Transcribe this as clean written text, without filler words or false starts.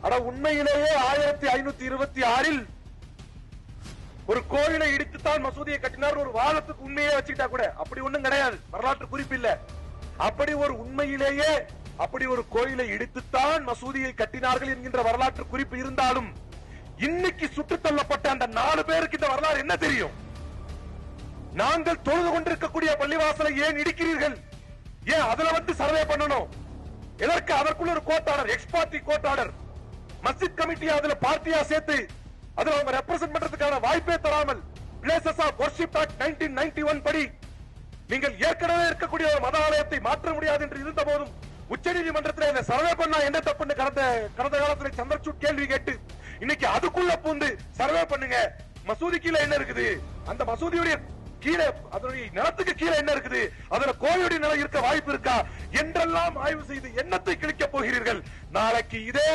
அட உண்மையிலேயே 1526 ஒரு கோயிலை இடித்துத்தான் மசூதியை கட்டினார் ஒரு வாதத்துக்கு உண்மையே வச்சுக்கிட்டா கூட அப்படி ஒண்ணும் கிடையாது, வரலாற்று குறிப்பு இல்ல. அப்படி ஒரு உண்மையிலேயே அப்படி ஒரு கோயிலை இடித்துத்தான் மசூதியை கட்டினார்கள் என்கின்ற வரலாற்று குறிப்பு இருந்தாலும் இன்னைக்கு சுட்டுத் தள்ளப்பட்ட அந்த 4 பேருக்கு இந்த வரலாறு என்ன தெரியும்? நாங்கள் தொழுது கொண்டிருக்கக்கூடிய பள்ளிவாசலை ஏன் இடிக்கிறீர்கள்? ஏன் அதுல வந்து சர்வே பண்ணணும்? எதற்கு? அதற்குள்ள ஒரு court order, ex party court order. மஸ்ஜித் கமிட்டி அதுல பார்ட்டியா சேர்த்து அதுல அவங்க ரெப்ரசென்ட் பண்றதுக்கான வாய்ப்பே தராமல் பிளேசஸ் ஆஃப் வர்ஷிப் ஆக்ட் 1991 படி நீங்கள் ஏற்கனவே இருக்கக்கூடிய ஒரு மத ஆலயத்தை மாற்ற முடியாது என்று இருந்த போதும் உச்சநீதிமன்றத்தில் இந்த சர்வே பண்ணா என்ன தப்புன்னு கடந்த காலத்தில் சந்திரசூட் கேள்வி கேட்டு இன்னைக்கு அதுக்குள்ள பூந்து சர்வே பண்ணுங்க, மசூதி கீழே என்ன இருக்குது, அந்த மசூதியுடைய கீழே அதனுடைய நிலத்துக்கு கீழே என்ன இருக்குது, அதுல கோயிலுடைய நிலம் இருக்க வாய்ப்பு இருக்கா என்றெல்லாம் ஆய்வு செய்து எண்ணத்தை கிழிக்க போகிறீர்கள். நாளைக்கு இதே